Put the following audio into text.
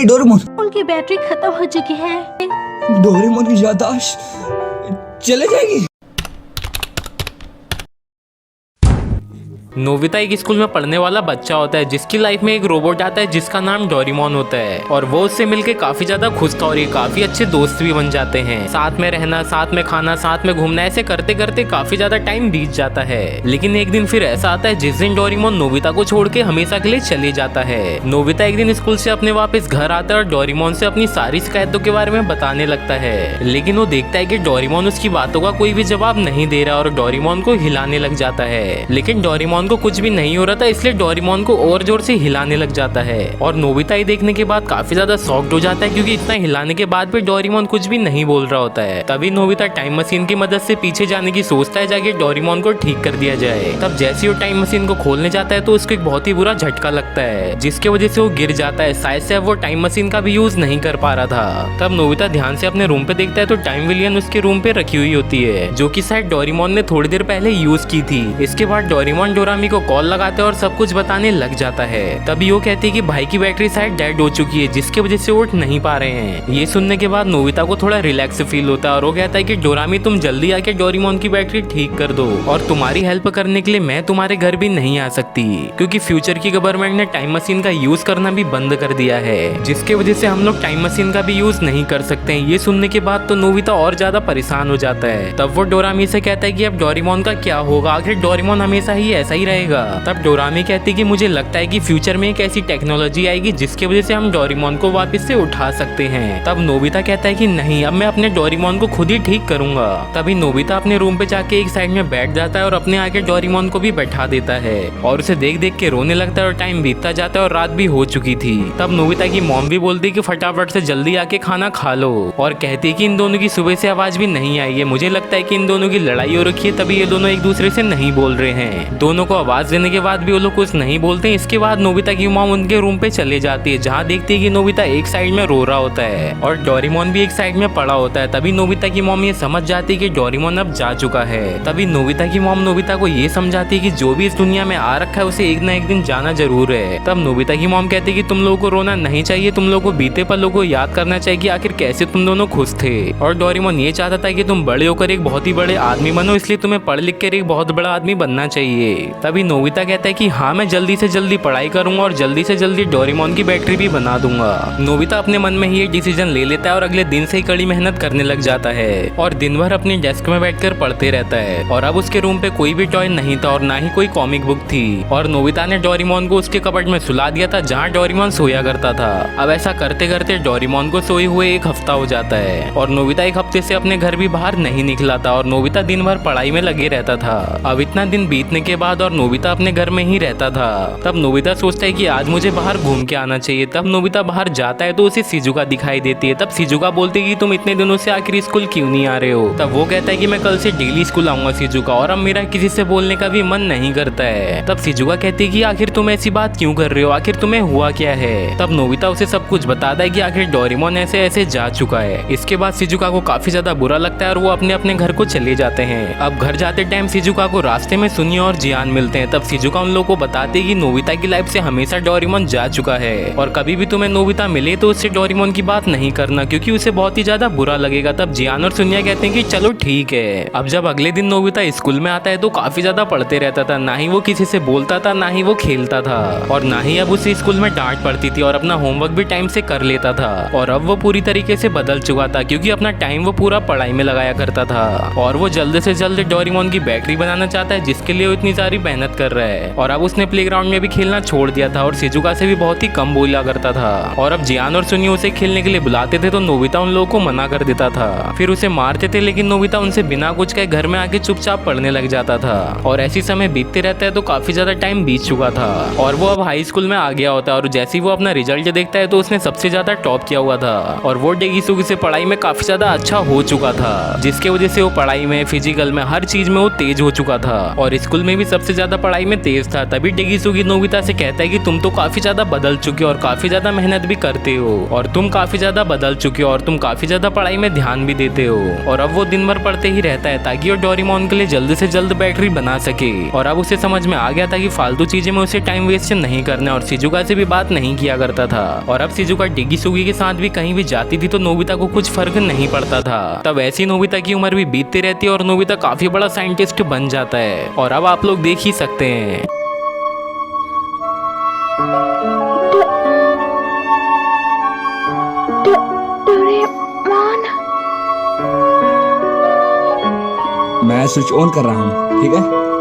Doraemon. उनकी battery खत्म हो चुकी है। डोरेमोन की याददाश्त चले जाएगी। नोबिता एक स्कूल में पढ़ने वाला बच्चा होता है जिसकी लाइफ में एक रोबोट आता है जिसका नाम डोरेमोन होता है और वो उससे मिलके काफी ज्यादा खुश था और ये काफी अच्छे दोस्त भी बन जाते हैं। साथ में रहना, साथ में खाना, साथ में घूमना, ऐसे करते करते काफी ज्यादा टाइम बीत जाता है। लेकिन एक दिन फिर ऐसा आता है जिस दिन डोरेमोन नोबिता को छोड़ के हमेशा के लिए चले जाता है। नोबिता एक दिन स्कूल से अपने वापस घर आता है और डोरेमोन से अपनी सारी शिकायतों के बारे में बताने लगता है। लेकिन वो देखता है कि डोरेमोन उसकी बातों का कोई भी जवाब नहीं दे रहा और डोरेमोन को हिलाने लग जाता है। लेकिन डोरेमोन को कुछ भी नहीं हो रहा था, इसलिए डोरेमोन को और जोर से हिलाने लग जाता है और नोबिता ये देखने के बाद काफी ज्यादा शॉक्ड हो जाता है क्योंकि इतना हिलाने के बाद भी डोरेमोन कुछ भी नहीं बोल रहा होता है। तभी नोबिता टाइम मशीन की मदद से पीछे जाने की सोचता है जाके डोरेमोन को ठीक कर दिया जाए। तब जैसे वो टाइम मशीन को खोलने जाता है तो उसको एक बहुत ही बुरा झटका लगता है जिसकी वजह से वो गिर जाता है। शायद से अब वो टाइम मशीन का भी यूज नहीं कर पा रहा था। तब नोबिता ध्यान से अपने रूम पे देखता है तो टाइम विलियन उसके रूम पे रखी हुई होती है जो कि शायद डोरेमोन ने थोड़ी देर पहले यूज की थी। इसके बाद डोरेमोन डोरामी को कॉल लगाते हैं और सब कुछ बताने लग जाता है। तभी वो कहती है कि भाई की बैटरी शायद डेड हो चुकी है जिसकी वजह से उठ नहीं पा रहे हैं। ये सुनने के बाद नोबिता को थोड़ा रिलैक्स फील होता है और वो कहता है कि डोरामी तुम जल्दी आके डोरेमोन की बैटरी ठीक कर दो और तुम्हारी हेल्प करने के लिए मैं तुम्हारे घर भी नहीं आ सकती क्योंकि फ्यूचर की गवर्नमेंट ने टाइम मशीन का यूज करना भी बंद कर दिया है जिसकी वजह से हम लोग टाइम मशीन का भी यूज नहीं कर सकते हैं। ये सुनने के बाद तो नोबिता और ज्यादा परेशान हो जाता है। तब वो डोरामी से कहता है कि अब डोरेमोन का क्या होगा, आखिर डोरेमोन हमेशा ही ऐसा ही रहेगा। तब डोरामी कहती है कि मुझे लगता है कि फ्यूचर में एक ऐसी टेक्नोलॉजी आएगी जिसकी वजह से हम डोरेमोन को वापस से उठा सकते हैं। तब नोबिता कहता है कि नहीं, अब मैं अपने डोरेमोन को खुद ही ठीक करूंगा। तभी नोबिता अपने रूम पे जाके एक साइड में बैठ जाता है और अपने आगे डोरेमोन को भी बैठा देता है और उसे देख देख के रोने लगता है और टाइम बीतता जाता है और रात भी हो चुकी थी। तब नोबिता की मॉम भी बोलती है कि फटाफट से जल्दी आके खाना खा लो और कहती है कि इन दोनों की सुबह से आवाज भी नहीं आई है, मुझे लगता है कि इन दोनों की लड़ाई हो रखी है तभी ये दोनों एक दूसरे से नहीं बोल रहे हैं। दोनों को आवाज देने के बाद भी वो लोग कुछ नहीं बोलते। इसके बाद नोबिता की मॉम उनके रूम पे चले जाती है जहाँ देखती है कि नोबिता एक साइड में रो रहा होता है और डोरेमोन भी एक साइड में पड़ा होता है। तभी नोबिता की मॉम ये समझ जाती है कि डोरेमोन अब जा चुका है। तभी नोबिता की मॉम नोबिता को ये समझाती है कि जो भी इस दुनिया में आ रखा है उसे एक ना एक दिन जाना जरूर है। तब नोबिता की मॉम कहती है कि तुम लोगों को रोना नहीं चाहिए, तुम लोगों को बीते पलों को याद करना चाहिए कि आखिर कैसे तुम दोनों खुश थे। और डोरेमोन ये चाहता था कि तुम बड़े होकर एक बहुत ही बड़े आदमी बनो, इसलिए तुम्हें पढ़ लिख कर एक बहुत बड़ा आदमी बनना चाहिए। तभी नोबिता कहता है कि हाँ, मैं जल्दी से जल्दी पढ़ाई करूंगा और जल्दी से जल्दी डोरेमोन की बैटरी भी बना दूंगा। नोबिता अपने मन में ही ये डिसीजन ले लेता है और अगले दिन से ही कड़ी मेहनत करने लग जाता है और दिन भर अपनी डेस्क में बैठकर पढ़ते रहता है। और अब उसके रूम पे कोई भी टॉय नहीं था और ना ही कोई कॉमिक बुक थी और नोबिता ने डोरेमोन को उसके कबर्ड में सुला दिया था जहाँ डोरेमोन सोया करता था। अब ऐसा करते करते डोरेमोन को सोए हुए एक हफ्ता हो जाता है और नोबिता एक हफ्ते से अपने घर भी बाहर नहीं निकला था और नोबिता दिन भर पढ़ाई में लगे रहता था। अब इतना दिन बीतने के बाद और नोबिता अपने घर में ही रहता था। तब नोबिता सोचता है कि आज मुझे बाहर घूम के आना चाहिए। तब नोबिता बाहर जाता है तो उसे शिजुका दिखाई देती है। तब शिजुका बोलती है कि तुम इतने दिनों से आखिर स्कूल क्यों नहीं आ रहे हो। तब वो कहता है कि मैं कल से डेली स्कूल आऊंगा शिजुका, और अब मेरा किसी से बोलने का भी मन नहीं करता है। तब शिजुका कहती है कि आखिर तुम ऐसी बात क्यों कर रहे हो, आखिर तुम्हें हुआ क्या है। तब नोबिता उसे सब कुछ बताता है कि आखिर डोरेमोन ऐसे ऐसे जा चुका है। इसके बाद शिजुका को काफी ज्यादा बुरा लगता है और वो अपने अपने घर को चले जाते हैं। अब घर जाते टाइम शिजुका को रास्ते में सुनिए और जियान मिलते हैं। तब शिजुका उन लोगों को बताती है कि नोबिता की लाइफ से हमेशा डोरेमोन जा चुका है और कभी भी तुम्हें नोबिता मिले तो उससे डोरेमोन की बात नहीं करना क्योंकि उसे बहुत ही ज्यादा बुरा लगेगा। तब जियान और सुनिया कहते हैं कि चलो ठीक है। अब जब अगले दिन नोबिता स्कूल में आता है तो काफी ज्यादा पढ़ते रहता था, ना ही वो किसी से बोलता था ना ही वो खेलता था और ना ही अब उसे स्कूल में डांट पड़ती थी और अपना होमवर्क भी टाइम से कर लेता था। और अब वो पूरी तरीके से बदल चुका था क्योंकि अपना टाइम वो पूरा पढ़ाई में लगाया करता था और वो जल्द से जल्द डोरेमोन की बैटरी बनाना चाहता है जिसके लिए वो इतनी सारी मेहनत कर रहा है। और अब उसने प्लेग्राउंड में भी खेलना छोड़ दिया था और शिजुका से भी बहुत ही कम बोला करता था। और अब जियान और सुनिया उसे खेलने के लिए बुलाते थे तो नोबिता उन लोगों को मना कर देता था, फिर उसे मारते थे, लेकिन नोबिता उनसे बिना कुछ कहे घर में आके चुपचाप पढ़ने लग जाता था। और ऐसी समय बीतते रहता है तो काफी ज्यादा टाइम बीत चुका था और वो अब हाई स्कूल में आ गया होता है और जैसे ही वो अपना रिजल्ट देखता है तो उसने सबसे ज्यादा टॉप किया हुआ था और वो डेगिसुगी से पढ़ाई में काफी ज्यादा अच्छा हो चुका था जिसकी वजह से वो पढ़ाई में, फिजिकल में, हर चीज में वो तेज हो चुका था और स्कूल में भी सबसे सबसे ज्यादा पढ़ाई में तेज था। तभी डेगिसुगी नोबिता से कहता है कि तुम तो काफी ज्यादा बदल चुके हो और काफी ज्यादा मेहनत भी करते हो और तुम काफी ज्यादा बदल चुके हो और तुम काफी ज्यादा पढ़ाई में ध्यान भी देते हो। और अब वो दिन भर पढ़ते ही रहता है ताकि वो डोरेमोन के लिए जल्द से जल्द बैटरी बना सके। और अब उसे समझ में आ गया था कि फालतू चीजें में उसे टाइम वेस्ट नहीं करना और शिजुका से भी बात नहीं किया करता था। और अब शिजुका डेगिसुगी के साथ भी कहीं भी जाती थी तो नोबिता को कुछ फर्क नहीं पड़ता था। तब ऐसी नोबिता की उम्र भी बीतती रहती है और नोबिता काफी बड़ा साइंटिस्ट बन जाता है। और अब आप लोग देख ही सकते हैं। मैं स्विच ऑन कर रहा हूँ, ठीक है?